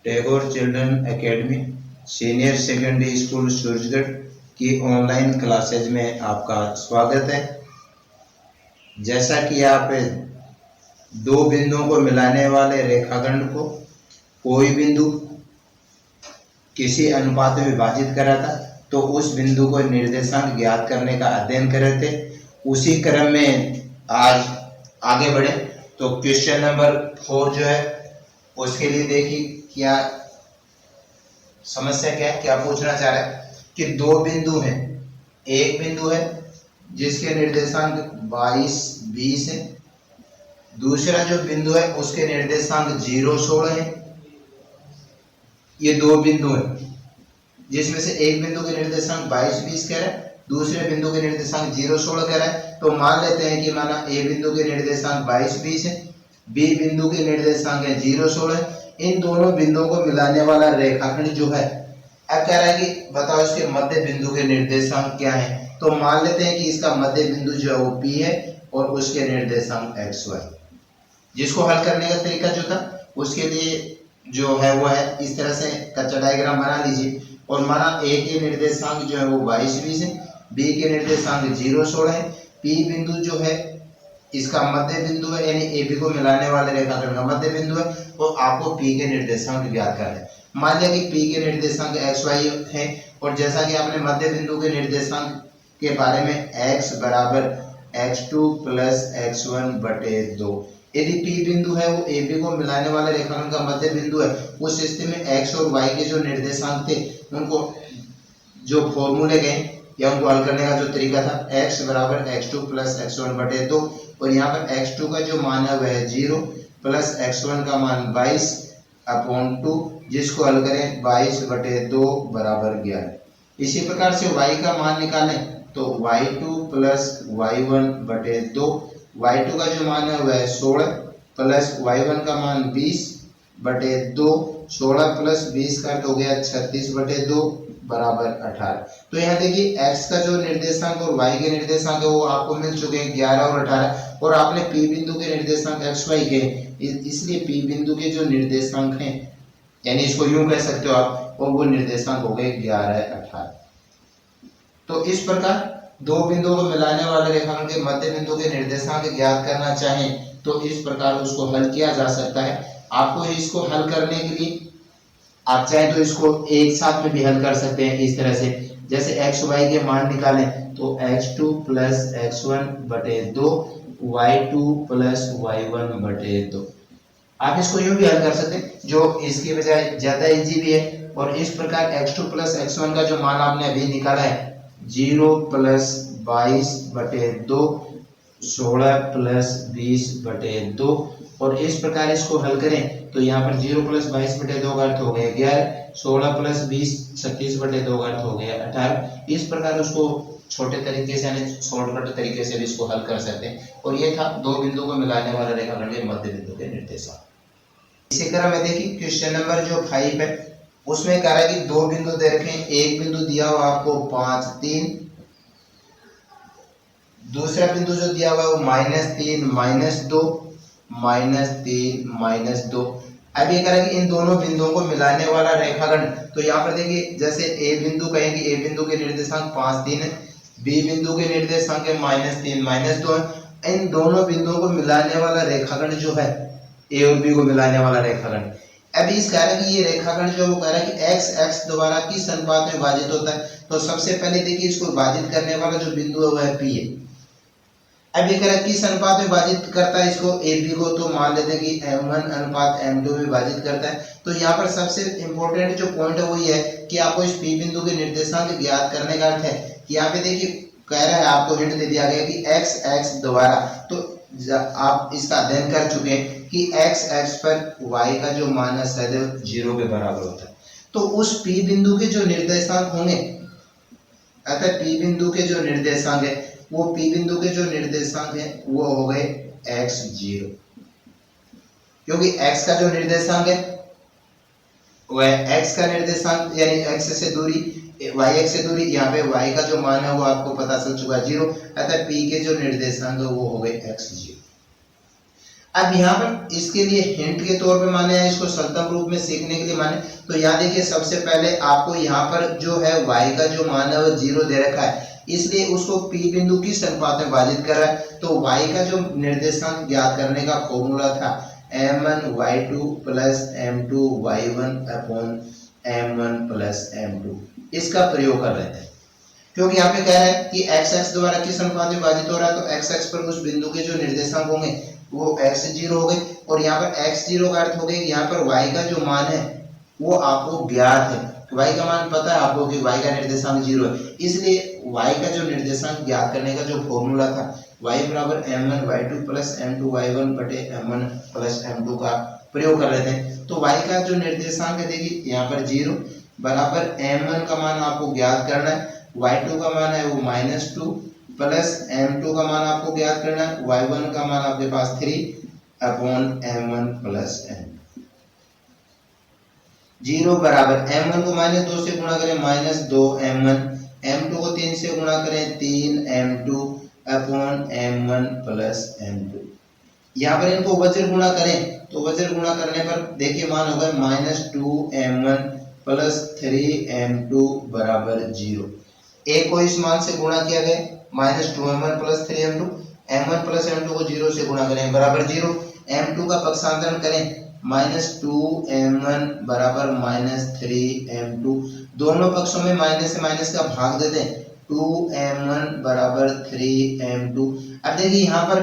Tagore children academy senior secondary school Surajgarh की online classes में आपका स्वागत है। जैसा कि आप दो बिंदुओं को मिलाने वाले रेखाखंड को कोई बिंदु किसी अनुपात में विभाजित करा था तो उस बिंदु को निर्देशांक ज्ञात करने का अध्ययन कर रहे थे। उसी क्रम में आज आगे बढ़े तो क्वेश्चन नंबर 4 जो है उसके लिए देखिए क्या समस्या क्या है, क्या पूछना चाह रहा है कि दो बिंदु हैं। एक बिंदु है जिसके निर्देशांक 22, 20 है। दूसरा जो बिंदु है उसके निर्देशांक 0, 16 है। ये दो बिंदु हैं जिसमें से एक बिंदु के निर्देशांक 22, 20 कह रहा है, दूसरे बिंदु के निर्देशांक 0, 16 कह रहा है। तो मान लेते हैं कि माना ए बिंदु के निर्देशांक 22, 20 है, बी बिंदु के निर्देशांक है 0, 16 है। इन दोनों बिंदुओं को मिलाने वाला रेखाखंड जो है, अब कह रहा है कि बताओ इसके मध्य बिंदु के निर्देशांक क्या है। तो मान लेते हैं कि इसका मध्य बिंदु जो है वो P है और उसके निर्देशांक XY। जिसको हल करने का तरीका जो था उसके लिए जो है वो है इस तरह से कच्चा डायग्राम बना लीजिए। और माना A के निर्देशांक जो है वो 22, 20 है, B के निर्देशांक 0, 16 है। P बिंदु जो है इसका मध्य बिंदु है, यानी AB को मिलाने वाले रेखाखंड का मध्य बिंदु है। तो आपको P के निर्देशांक ज्ञात करना है। मान लिया कि P के निर्देशांक XY है और जैसा कि आपने मध्य बिंदु के निर्देशांक के बारे में x बराबर x2 प्लस x1 बटे 2, यदि P बिंदु है वो AB को मिलाने वाले रेखाखंड का मध्य बिंदु है, उस स्थिति में x और y के जो निर्देशांक थे उनको जो फॉर्मूले गए या उनको हल करने का जो तरीका था x बराबर x2 प्लस x1 बटे 2, और यहाँ पर x2 का जो मान है वह है 0 प्लस x1 का मान 22/2, जिसको हल करें 22 बटे 2 बराबर 11। इसी प्रकार से y का मान निकालें तो y2 प्लस y1 बटे 2, y2 का जो मान है वह 16 प्लस y1 का मान 20 बटे 2, 16 प्लस 20 का हो गया 36 बटे 2 बराबर 18। तो यहाँ देखिए x का जो निर्देशांक और y के निर्देशांक है वो आपको मिल चुके हैं 11 और 18, और आपने P बिंदु के निर्देशांक xy के, इसलिए P बिंदु के जो निर्देशांक हैं, यानी इसको यूं कह सकते हो आप, और वो निर्देशांक हो गए 11, 18। तो इस प्रकार दो बिंदुओं को मिलाने वाले रेखाखंड के मध्य बिंदु के निर्देशांक ज्ञात करना चाहें तो इस प्रकार उसको हल किया जा सकता है। आपको इसको हल करने के लिए आप चाहें तो इसको एक साथ में भी हल कर सकते हैं इस तरह से, जैसे xy के मान निकालें तो x2 प्लस x1 बटे 2, y2 प्लस y1 बटे 2। आप इसको यूं भी हल कर सकते हैं जो इसके बजाय ज्यादा इजी भी है। और इस प्रकार x2 प्लस x1 का जो मान आपने अभी निकाला है 0 प्लस 22 बटे 2, 16 प्लस 20 बटे 2, और इस प्रकार इसको हल करें तो यहाँ पर 0 प्लस 22 बटे 2 का अर्थ हो गया 11, 16 प्लस 20 36 बटे 2 का अर्थ हो गया 18। इस प्रकार उसको छोटे तरीके से यानी शॉर्टकट तरीके से भी इसको हल कर सकते हैं। और ये था दो बिंदु को मिलाने वाला रेखाखंड के मध्य बिंदु के निर्देशांक। इसी क्रम में देखिए क्वेश्चन नंबर जो 5 है उसमें कह रहा है कि दो बिंदु दे रखे हैं। एक बिंदु दिया हुआ आपको 5, 3, दूसरा बिंदु जो दिया हुआ है वो -3, -2, -3, -2। अब ये कह रहा है कि इन दोनों बिंदुओं को मिलाने वाला रेखाखंड, तो यहाँ पर देखिए जैसे ए बिंदु कहेंगे, ए बिंदु के निर्देशांक 5, 3 है, बी बिंदु के निर्देशांक है -3, -2 है। इन दोनों बिंदुओं को मिलाने वाला रेखाखंड जो है ए और बी को मिलाने वाला रेखाखंड, अभी इस कह रहा है कि ये रेखाखंड जो वो कह रहा है कि x x द्वारा किस अनुपात में विभाजित होता है। तो सबसे पहले देखिए इसको विभाजित करने वाला जो बिंदु है वह P है। अब ये कह रहा है किस अनुपात में विभाजित करता है इसको AB को, तो मान लेते हैं कि M1 अनुपात M2 में विभाजित करता है। तो यहाँ पर सबसे इंपॉर्टेंट जो पॉइंट है वो ये है कि आपको इस P बिंदु के निर्देशांक ज्ञात करने का अर्थ है कि यहाँ पे देखिए कह रहा है, आपको हिंट दे दिया गया कि x x द्वारा, तो आप इसका अध्ययन कर चुके हैं कि x x पर y का जो मान है सदैव 0 के बराबर होता है। तो उस P बिंदु के जो निर्देशांक होंगे, अतः P बिंदु के जो निर्देशांक है वो P बिंदु के जो निर्देशांक है वो हो गए x0, क्योंकि x का जो निर्देशांक है वह x का निर्देशांक यानी x से दूरी, y से दूरी, यहाँ पे y का जो मान है वो आपको पता चल चुका है 0, अतः P के जो निर्देशांक है वो हो गए x0। अब यहाँ पर इसके लिए हिंट के तौर पे माने या इसको सरलतम रूप में सीखने के लिए माने तो यहाँ देखिए सबसे पहले आपको यहाँ पर जो है y का जो मान है वो 0 दे रखा है, इसलिए उसको p बिंदु किस अनुपात में विभाजित कर रहा है। तो y का जो निर्देशांक ज्ञात करने का फॉर्मूला था m1 y2 plus m2 y1 upon m1 plus m2, इसका प्रयोग कर रहे थे। क्योंकि यहाँ पे कह रहा है कि x द्वारा किस अनुपात में विभाजित हो रहा है, तो x पर उस बिंदु के जो निर्देशांक होंगे वो x0 हो गए, और यहाँ पर x0 का अर्थ हो गया यहाँ पर y का जो मान है वो आपको ज्ञात है, y का मान पता है आपको कि y का निर्देशांक 0 है, इसलिए y का जो निर्देशांक ज्ञात करने का जो फॉर्मूला था y बराबर m1 y2 plus m2 y1 बटे m1 प्लस m2 का प्रयोग कर रहे थे। तो y का जो निर्देशांक है देखिए यहाँ पर 0 बराबर m1 का मान आपको ज्ञात करना है, y2 का मान है वो -2 प्लस m2 का मान आपको ज्ञात करना है, y1 का मान आपके पास 3 अपॉन m1 प्लस m2। 0 बराबर m1 को -2 से गुणा करें -2 m1, m2 को 3 से गुणा करें 3 m2 upon m1 plus m2। यहाँ पर इनको वज्र गुणा करें तो वज्र गुणा करने पर देखिए मान होगा -2 m1 प्लस 3 m2 बराबर 0। एक को इस मान से गुणा किया गया -2 m1 plus 3 m2, m1 plus m2 को 0 से गुणा करें बराबर 0, m2 का पक्षांतरण करें -2 m1 बराबर -3 m2, दोनों पक्षों में माइनस से माइनस का भाग दे दें 2 m1 बराबर 3 m2। अब देखिए यहाँ पर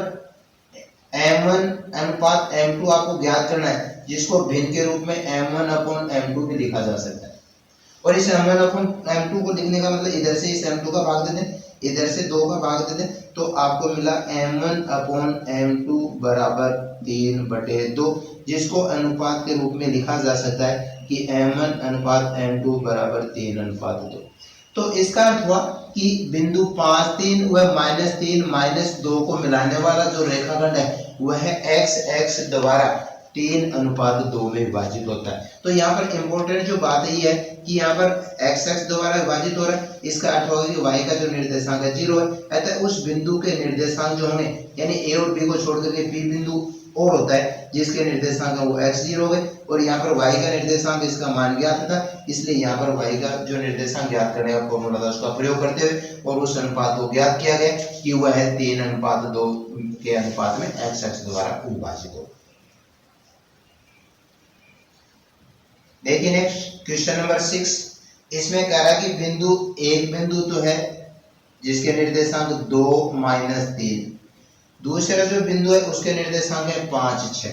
m1 अनुपात m2 आपको ज्ञात करना है, जिसको भिन्न के रूप में m1 अपॉन m2 भी लिखा जा सकता है, और इस m1 अपॉन m2 को लिखने का मतलब इधर से इस m2 का भाग दे दें, इधर से 2 का भाग दे दें, तो आपको मिला m1 अपॉन m2 बराबर 3/2, जिसको अनुपात के रूप में लिखा जा सकता है कि m1 अनुपात m2 बराबर 3/2। तो इसका अर्थ हुआ कि बिंदु 5 3 व -3 -2 को मिलाने वाला जो रेखाखंड है वह x द्वारा 3/2 में विभाजित होता है। तो यहाँ पर इम्पोर्टेंट जो बात ये है कि यहाँ पर x द्वारा विभाजित हो रहा है, इसका अर्थ होगा कि y का जो निर्देशांक है 0 है, अतः उस बिंदु के निर्देशांक जो होंगे यानी a और b को छोड़ करके p बिंदु और होता है जिसके निर्देशांक है वो x0 हो गए, और यहाँ पर y का निर्देशांक इसका मान ज्ञात था, इसलिए यहाँ पर y का जो निर्देशांक ज्ञात करने का फॉर्मूला था उसका प्रयोग करते हुए और उस अनुपात को ज्ञात किया गया कि वह है 3/2 के अनुपात में x द्वारा विभाजित हो। देखिए नेक्स्ट क्वेश्चन नंबर 6, इसमें कह रहा है कि एक बिंदु तो है जिसके निर्देशांक 2 -3, दूसरा जो बिंदु है उसके निर्देशांक है 5 6,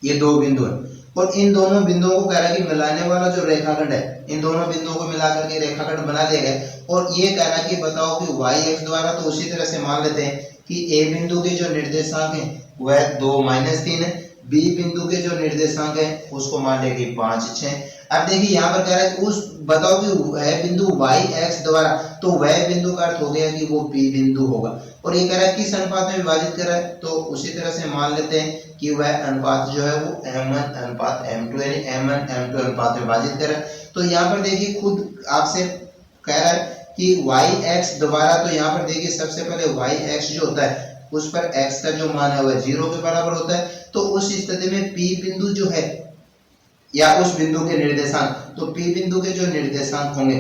ये 2 बिंदु है, और इन दोनों बिंदुओं को कह रहा है कि मिलाने वाला जो रेखाखंड है इन दोनों बिंदुओं को मिलाकर के रेखाखंड बना दिया गया, और ये कह रहा है कि बताओ कि y द्वारा, तो उसी तरह से मान लेते हैं कि a बिंदु के जो निर्देशांक है वह 2 -3 है, b बिंदु के जो निर्देशांक है उसको मान लेंगे 5 6। अब देखिए यहाँ पर कह रहा है कि उस बताओ कि वह बिंदु y द्वारा, तो वह बिंदु का अर्थ हो गया कि वो p बिंदु होगा, और ये कह रहा है किस अनुपात में विभाजित कर रहा है, तो उसी तरह से मान लेते हैं कि वह अनुपात जो है वो m1 अनुपात m2 यानी m1 m2 अनुपात में विभाजित कर रहा है। तो यहाँ पर देखिए खुद आपसे कह रहा है कि y द्वारा, तो यहाँ पर देखिए सबसे पहले y जो होता है उस पर x का जो मान है वह 0 के बराबर होता है, तो उस स्थिति में p बिंदु जो है या उस बिंदु के निर्देशांक, तो p बिंदु के जो निर्देशांक होंगे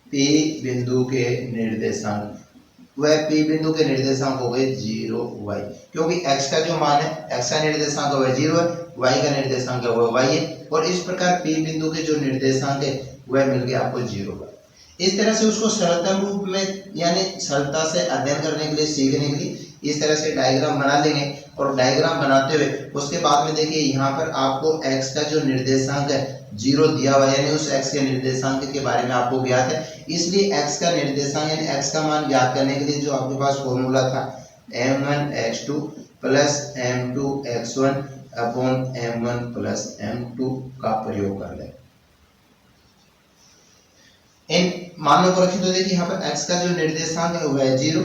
p बिंदु के निर्देशांक वह p बिंदु के निर्देशांक हो गए 0 y, क्योंकि x का जो मान है x का निर्देशांक वह 0 है, y का निर्देशांक वह y है, और इस प्रकार p बिंदु के जो निर्देशांक है वह मिल गया आपको 0 y। इस तरह से उसको सरलतम रूप में यानी सरलता से अध्ययन करने के लिए, सीखने के लिए इस तरह से डायग्राम बना लेंगे, और डायग्राम बनाते हुए उसके बाद में देखिए यहाँ पर आपको x का जो निर्देशांक है 0 दिया हुआ है, यानी उस x के निर्देशांक के बारे में आपको ज्ञात है, इसलिए x का निर्देशांक यानी x का मान ज्ञात करने के लिए जो आपके पास फॉर्मूला था m1 x2 plus m2 x1 upon m1 plus m2 का प्रयोग कर लें। इन मानों को रखें तो देखिए यहाँ पर x का जो निर्देशांक है वह 0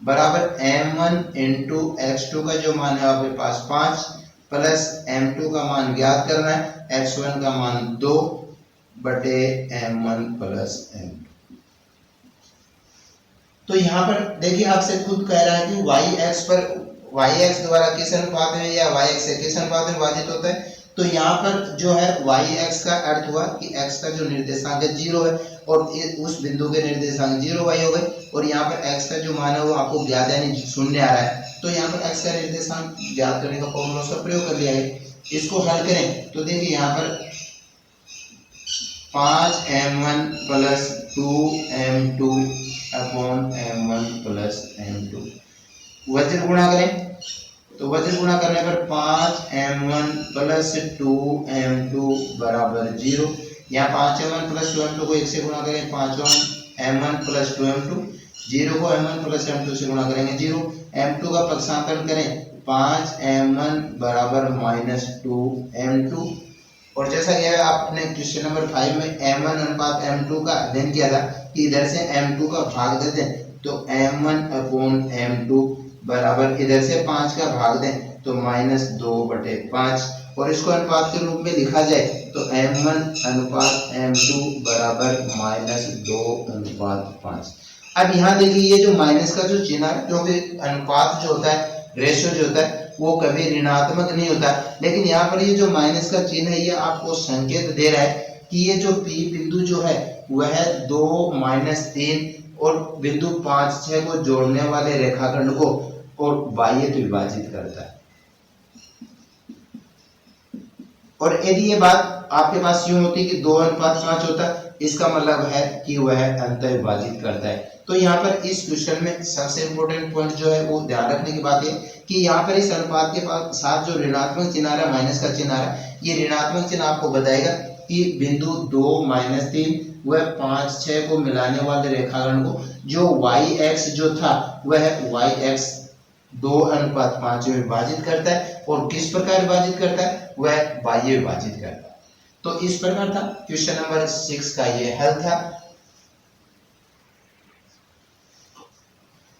बराबर m1 इंटू x2 का जो मान है आपके पास 5 प्लस m2 का मान ज्ञात करना है, x1 का मान 2 बटे m1 प्लस m2। तो यहाँ पर देखिए आपसे खुद कह रहा है कि वाई एक्स द्वारा किस अनुपात में या वाई एक्स से किस अनुपात में विभाजित होता है। तो यहाँ पर जो है वाई एक्स का अर्थ हुआ कि एक्स का जो निर्देशांक है 0 है और उस बिंदु के निर्देशांक 0 वाई हो गए, और यहाँ पर एक्स का जो मान है वो आपको ज्ञात यानी शून्य आ रहा है। तो यहाँ पर एक्स का निर्देशांक ज्ञात करने का फॉर्मूला उसका प्रयोग कर लिया है। इसको हल करें तो देखिए यहाँ पर 5m1 plus 2m2 upon m1 plus m2 वज्र गुणा करें तो वज्र गुणा करने पर 5m1 प्लस 2m2 बराबर 0। यहाँ 5m1 प्लस 2m2 को 1 से गुणा करें 5m1 प्लस 2m2, 0 को m1 प्लस m2 से गुणा करेंगे 0, m2 का पक्षांतरण करें 5m1 बराबर माइनस 2m2। और जैसा कि आपने क्वेश्चन नंबर 5 में m1 अनुपात m2 का अध्ययन किया था कि इधर से m2 का भाग दे दें तो m1 अपॉन m2 बराबर इधर से 5 का भाग दें तो माइनस 2/5, और इसको अनुपात के रूप में लिखा जाए तो m1 अनुपात m2 बराबर माइनस 2/5। अब यहाँ देखिए ये जो माइनस का जो चिन्ह है, जो भी अनुपात जो होता है, रेशियो जो होता है वो कभी ऋणात्मक नहीं होता, लेकिन यहाँ पर ये जो माइनस का चिन्ह है ये आपको संकेत दे रहा है कि ये जो P बिंदु जो है वह 2 - 3 और बिंदु 5, 6 को जोड़ने वाले रेखाखंड को और बाह्य विभाजित करता है। और यदि ये बात आपके पास यूं होती कि 2:5 होता, इसका मतलब है कि वह अंत विभाजित करता है। तो यहाँ पर इस क्वेश्चन में सबसे इंपॉर्टेंट पॉइंट जो है वो ध्यान रखने की बात है कि यहाँ पर इस अनुपात के साथ जो ऋणात्मक चिन्ह आ रहा है, माइनस का चिन्ह आ रहा है, ये ऋणात्मक चिन्ह आपको बताएगा कि बिंदु 2 - 3 वह 5, 6 को मिलाने वाले रेखाखंड को जो वाई एक्स जो था वह वाई एक्स 2:5 में विभाजित करता है। और किस प्रकार विभाजित करता है, वह बाह्य विभाजित करता है। तो इस प्रकार था क्वेश्चन नंबर 6 का ये हल था।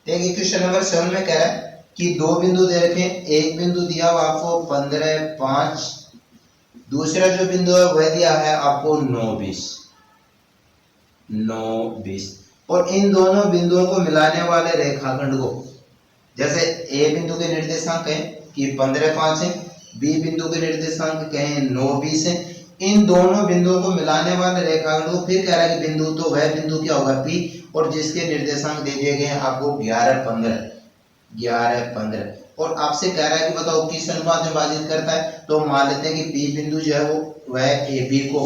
देखिए क्वेश्चन नंबर 7 में कह रहा है कि दो बिंदु दे रखे हैं, एक बिंदु दिया हुआ आपको 15, 5, दूसरा जो बिंदु है वह दिया है आपको 9, 20, और इन दोनों बिंदुओं को मिलाने वाले रेखाखंड को, जैसे ए बिंदु के निर्देशांक है कि 15, 5 है, बी बिंदु के निर्देशांक कहें 9, 20 है, इन दोनों बिंदुओं को मिलाने वाले रेखाखंड को फिर कह रहा है कि बिंदु, तो वह बिंदु क्या होगा P, और जिसके निर्देशांक दे दिए गए हैं आपको 11, 15, और आपसे कह रहा है कि बताओ किस अनुपात में विभाजित करता है। तो मान लेते हैं कि P बिंदु जो है वो वह AB को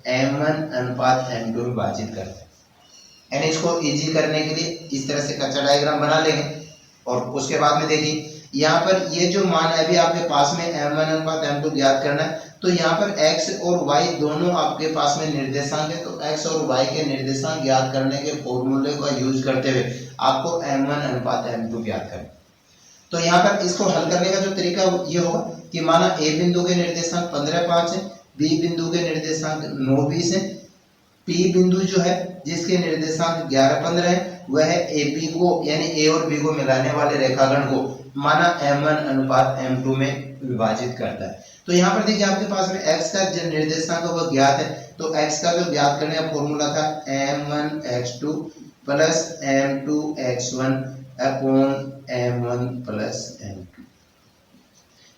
m1 अनुपात m2 में विभाजित करता है। यानी इसको इजी करने के लिए इस तरह से कच्चा डायग्राम बना लेंगे। और उसके बाद में देखिए यहाँ पर ये जो मान है अभी आपके पास में m1 अनुपात m2 ज्ञात करना है, तो यहाँ पर x और y दोनों आपके पास में निर्देशांक है, तो x और y के निर्देशांक ज्ञात करने के फॉर्मूले का यूज करते हुए आपको m1 अनुपात m2 ज्ञात करना। तो यहाँ पर इसको हल करने का जो तरीका ये होगा कि माना a बिंदु के निर्देशांक 15, 5 है, b बिंदु के निर्देशांक 9, 20 है, p बिंदु जो है जिसके निर्देशांक 11, 15 है, वह AB को यानी A और B को मिलाने वाले रेखाखंड को माना m1 अनुपात m2 में विभाजित करता है। तो यहाँ पर देखिए आपके पास में x का जो निर्देशांक वह ज्ञात है, तो x का जो ज्ञात करने का फॉर्मूला था m1x2 plus m2x1 upon m1 plus m2।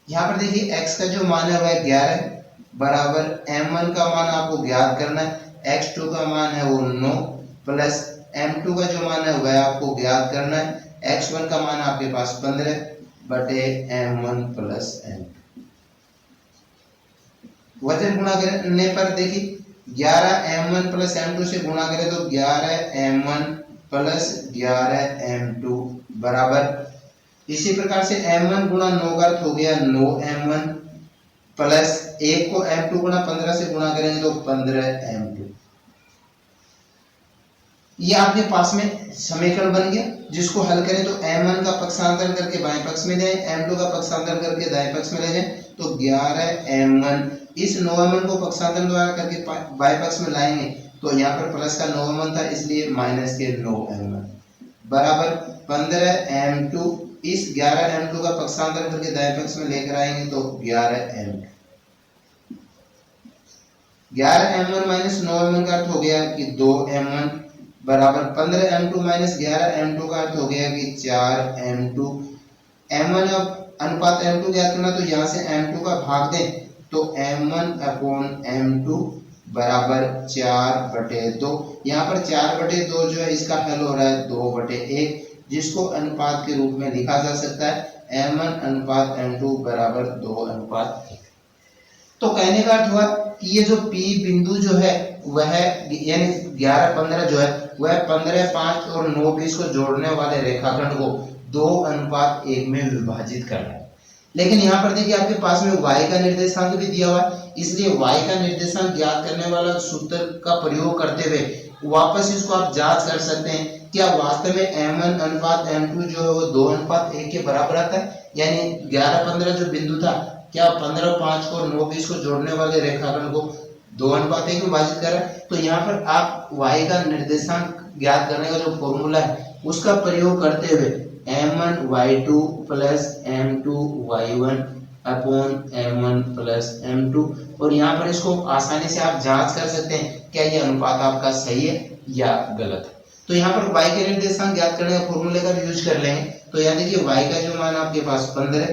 यहाँ पर देखिए x का जो मान है वह 11 है, बराबर m1 का मान आपको ज्ञात करना है, x2 का मान है वो 9, प्लस m2 का जो मान है वह आपको ज्ञात करना है, x1 का मान आपके पास 15 बटे m1 प्लस m2। वजन गुणा करने पर देखिए 11 m1 प्लस m2 से गुणा करें तो 11 m1 प्लस 11 m2 बराबर, इसी प्रकार से m1 गुणा 9 का अर्थ हो गया 9 m1 प्लस 1 को m2 गुणा 15 से गुणा करेंगे तो 15 m2। ये आपके पास में समीकरण बन गया, जिसको हल करें तो m1 का पक्षांतर करके बाएं पक्ष में जाए, m2 का पक्षांतर करके दाएं पक्ष में ले जाए तो 11 m1, इस 9 m1 को पक्षांतर द्वारा करके बाएं पक्ष में लाएंगे तो यहाँ पर प्लस का 9 m1 था इसलिए माइनस के 9 m1 बराबर 15 m2, इस 11 m2 का पक्षांतर करके दाएं पक्ष में लेकर आएंगे तो 11 m2, 11 m1 माइनस 9 m1 का अर्थ हो गया कि 2 m1 बराबर 15 m2 माइनस 11 m2 का अर्थ हो गया कि 4 m2। m1 अब अनुपात m2 ज्ञात करना, तो यहाँ से m2 का भाग दें तो m1/m2 बराबर 4/2। यहाँ पर 4/2 जो है इसका हल हो रहा है 2/1, जिसको अनुपात के रूप में लिखा जा सकता है m1/m2 बराबर 2/1। तो कहने का अर्थ हुआ कि ये जो P बिंदु जो है वह यानी 11-15 जो है वह 15-5 और 9-20 को जोड़ने वाले रेखाखंड को 2:1 में विभाजित कर रहा है। लेकिन यहाँ पर देखिए आपके पास में y का निर्देशांक भी दिया हुआ है, इसलिए y का निर्देशांक ज्ञात करने वाला सूत्र का प्रयोग करते हुए वापस इसको आप जांच कर सकते हैं क्या वास्तव में m1/m2 जो है वो 2:1 के बराबर आता है, यानी 11-15 जो बिंदु था क्या 15-5 को 9-20 को जोड़ने वाले रेखाखंड को 2:1 में विभाजित कर रहा है। तो यहाँ पर आप y का निर्देशांक ज्ञात करने का जो फॉर्मूला है उसका प्रयोग करते हुए m1y2 plus m2y1 upon m1 plus m2, और यहाँ पर इसको आसानी से आप जांच कर सकते हैं क्या ये अनुपात आपका सही है या गलत है। तो यहाँ पर y के निर्देशांक ज्ञात करने का फॉर्मूले का भी यूज कर लेंगे। तो यहाँ देखिए y का जो मान आपके पास 15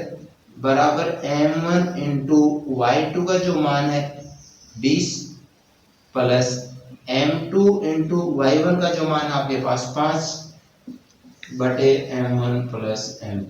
बराबर m1 इंटू y2 का जो मान है 20 प्लस m2 इंटू y1 का जो मान आपके पास 5/m1 प्लस m2।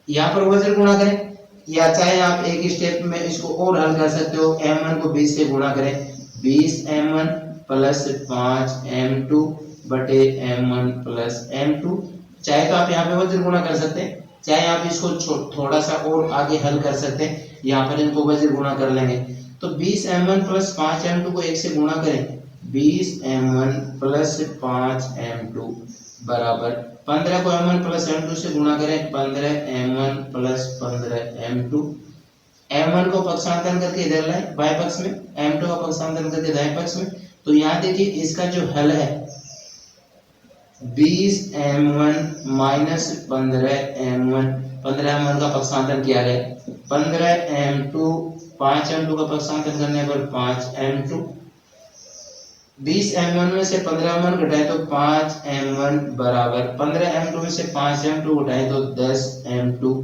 यहाँ पर वजन गुणा करें या चाहे आप एक स्टेप में इसको और हल कर सकते हो, m1 को 20 से गुणा करें 20m1 plus 5m2/m1 plus m2। चाहे तो आप यहाँ पे वजन गुणा कर सकते हैं, चाहे आप इसको थोड़ा सा और आगे हल कर सकते हैं, यहाँ पर इनको वजन गुणा कर लेंगे। तो 20m1 प्लस 5m2 को 1 से गुणा करें 20m1 प्लस 5m2 बराबर 15 को m1 प्लस m2 से गुणा करें 15m1 प्लस 15m2। m1 को पक्षांतरण करके इधर लाएं बाएं पक्ष में, m2 का पक्षांतरण करके दाएं पक्ष में। तो यहाँ देखिए इसका जो हल है 20m1 माइनस 15m1, 15m1 का पक्षांतरण किया गया 15m2, 5m2 का पक्षांतरण करने पर 5m2। 20m1 में से 15m1 घटाए तो 5m1 बराबर 15m2 में से 5m2 घटाए तो 10m2।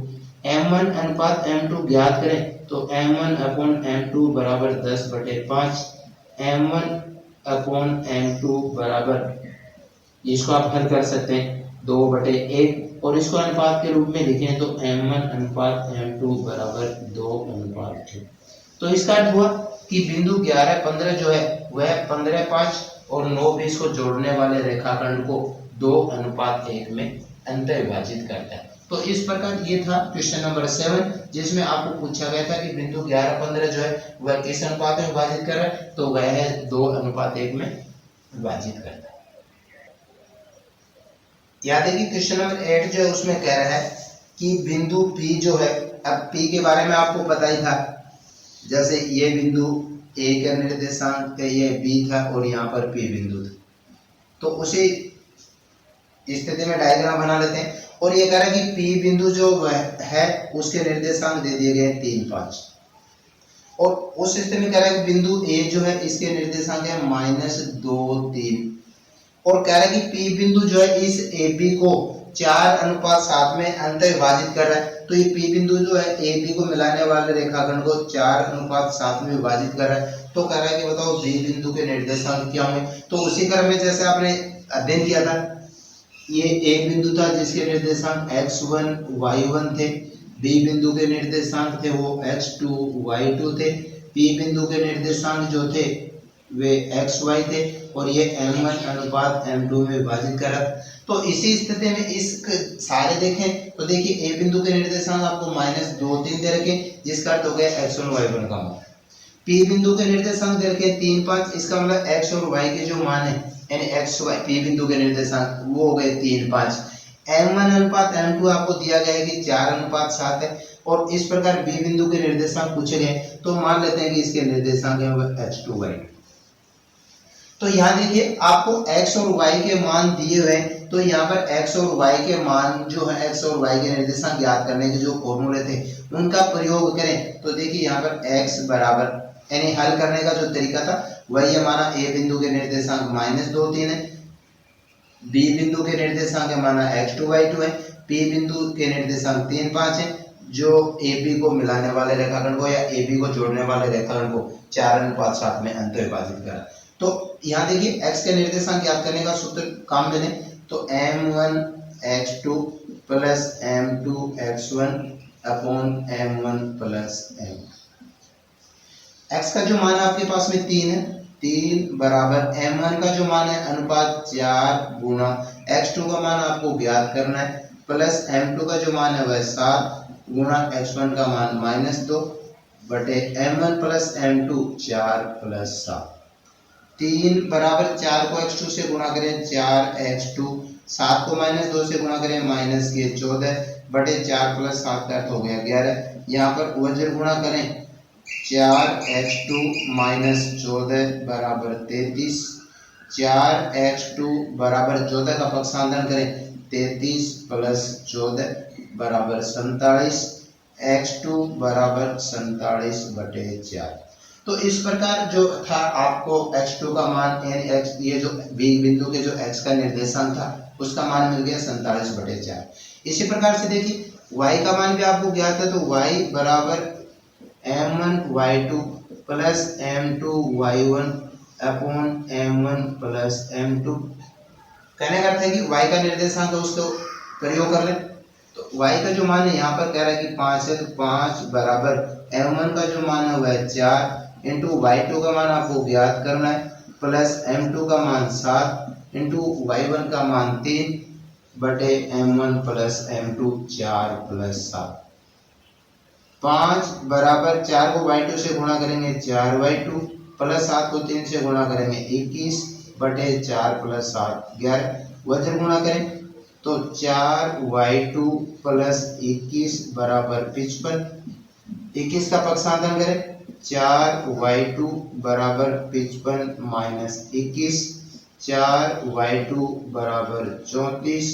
m1 अनुपात m2 ज्ञात करें तो m1 अपॉन m2 बराबर 10/5, m1 अपॉन m2 बराबर, इसको आप हल कर सकते हैं 2/1, और इसको अनुपात के रूप में लिखें तो m1 अनुपात m2 बराबर 2:1। तो इसका अर्थ हुआ कि बिंदु 11-15 जो है वह 15-5 और 9-20 को जोड़ने वाले रेखाखंड को 2:1 में अंतर विभाजित करता है। तो इस प्रकार ये था क्वेश्चन नंबर 7, जिसमें आपको पूछा गया था कि बिंदु 11-15 जो है वह किस अनुपात में विभाजित कर रहा है, तो वह है 2:1 में विभाजित करता है। याद है कि क्वेश्चन नंबर 8 जो है उसमें कह रहा है कि बिंदु P जो है, अब P के बारे में आपको पता ही था, जैसे ये बिंदु A का निर्देशांक ये B था और यहाँ पर P बिंदु था। तो उसी स्थिति में डायग्राम बना लेते हैं, और ये कह रहा है कि P बिंदु जो है उसके निर्देशांक दे दिए गए 3, 5, और उस स्थिति में कह रहा है कि बिंदु A जो है इसके निर्देशांक है -2, 3, और कह रहा है कि P बिंदु जो है इस AB को 4:7 में अंतर विभाजित कर रहा है। तो ये P बिंदु जो है AB को मिलाने वाले रेखाखंड को 4:7 में विभाजित कर रहा है। तो कह रहा है कि बताओ B बिंदु के निर्देशांक क्या होंगे। तो उसी क्रम में जैसे आपने अध्ययन किया था, ये A बिंदु था जिसके निर्देशांक x1, y1 थे, B बिंदु के निर्देशांक थे वो x2, y2 थे, P बिंदु के निर्देशांक जो थे वे xy थे, और ये m1 अनुपात m2 में विभाजित करा। तो इसी स्थिति में इस सारे देखें तो देखिए A बिंदु के निर्देशांक आपको -2, 3 दे रखे, जिसका अर्थ हो गया x1, y1 का मान। P बिंदु के निर्देशांक दे रखे 3, 5, इसका मतलब x और y के जो मान है यानी x, y, P बिंदु के निर्देशांक वो हो गए 3, 5। m1 अनुपात m2 आपको दिया गया है कि 4:7 है, और इस प्रकार B बिंदु के निर्देशांक पूछे गए, तो मान लेते हैं कि इसके निर्देशांक है वो x2, y2। तो यहाँ देखिए आपको x और y के मान दिए हुए हैं, तो यहाँ पर x और y के मान जो है x और y के निर्देशांक ज्ञात करने के जो फॉर्मूले थे उनका प्रयोग करें। तो देखिए यहाँ पर x बराबर यानी हल करने का जो तरीका था वही हमारा A बिंदु के निर्देशांक -2, 3 है, B बिंदु के निर्देशांक हमारा x2, y2 है, पी बिंदु के निर्देशांक 3, 5 है, जो ए बी को मिलाने वाले रेखाखंड को या ए बी को जोड़ने वाले रेखाखंड को 4:7 में अंतःविभाजित करा। तो यहाँ देखिए x के निर्देशांक ज्ञात करने का सूत्र काम में लें तो m1 x2 plus m2 x1 upon m1 plus m। x का जो मान आपके पास में 3 है, 3 बराबर m1 का जो मान है अनुपात 4 गुना x2 का मान आपको ज्ञात करना है प्लस m2 का जो मान है वह 7 गुना x1 का मान -2 बटे m1 प्लस m2 4 प्लस 7। 3 बराबर 4 को x2 से गुणा करें 4x2, 7 को -2 से गुणा करें -14 बटे 4 प्लस 7 का अर्थ हो गया 11। यहाँ पर वज्र गुणा करें 4x2 -14 बराबर 33, 4x2 बराबर 14 का पक्षांतरण करें 33 प्लस 14 बराबर 47, x2 बराबर 47 बटे 4। तो इस प्रकार जो था आपको x2 का मान यानी x ये जो बी बिंदु के जो x का निर्देशांक था उसका मान मिल गया 47 बटे 4। इसी प्रकार से देखिए y का मान भी आपको ज्ञात है तो y बराबर m1 y2 plus m2 y1 upon m1 plus m2। कहने का अर्थ है कि y का निर्देशांक है उसको प्रयोग कर लें तो y का जो मान है यहाँ पर कह रहा है कि 5 है तो 5 बराबर m1 का जो मान है वह 4 इंटू y2 का मान आपको ज्ञात करना है प्लस m2 का मान 7 इंटू y1 का मान 3 बटे m1 प्लस m2 4 प्लस 7। 5 बराबर 4 को y2 से गुणा करेंगे 4y2 प्लस 7 को 3 से गुणा करेंगे 21 बटे 4 प्लस 7 11। वज्र गुणा करें तो 4y2 प्लस 21 बराबर 55। 21 का पक्षांतरण करें 4y2 बराबर 55 माइनस 21, 4y2 बराबर 34।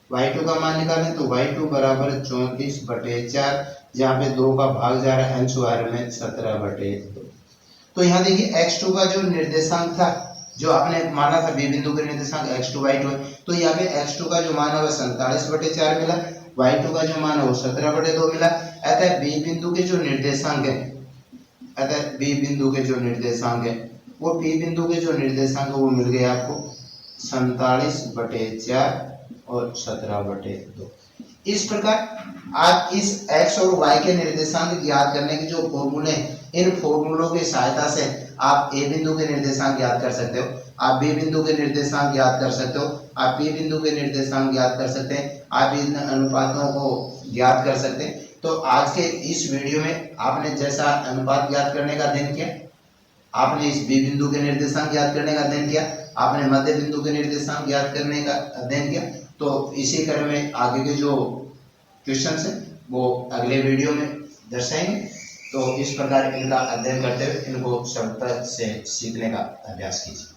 y2 का मान निकालें तो y2 बराबर 34 बटे 4, जहाँ पे 2 का भाग जा रहा है अंश वार में 17 बटे 2। तो यहाँ देखिए x2 का जो निर्देशांक था जो आपने माना था बी बिंदु के निर्देशांक x2 y2 है तो यहाँ पे x2 का जो मान है वह 47 बटे 4 मिला, y2 का जो मान है वो 17 बटे 2 मिला। अतः बी बिंदु के जो निर्देशांक है बी बिंदु के जो निर्देशांक है वो बी बिंदु के जो निर्देशांक है वो मिल गए आपको 47 बटे 4 और 17 बटे 2। इस प्रकार आप इस x और y के निर्देशांक ज्ञात करने के जो फॉर्मूले इन फॉर्मूलों की सहायता से आप ए बिंदु के निर्देशांक ज्ञात कर सकते हो, आप बी बिंदु के निर्देशांक ज्ञात कर सकते हो, आप पी बिंदु के निर्देशांक ज्ञात कर सकते हैं, आप इन अनुपातों को ज्ञात कर सकते हैं। तो आज के इस वीडियो में आपने जैसा अनुपात ज्ञात करने का अध्ययन किया, आपने इस बी बिंदु के निर्देशांक ज्ञात करने का अध्ययन किया, आपने मध्य बिंदु के निर्देशांक ज्ञात करने का अध्ययन किया। तो इसी क्रम में आगे के जो क्वेश्चंस है वो अगले वीडियो में दर्शाएंगे। तो इस प्रकार इनका अध्ययन करते हुए इनको सरलता से सीखने का अभ्यास कीजिए।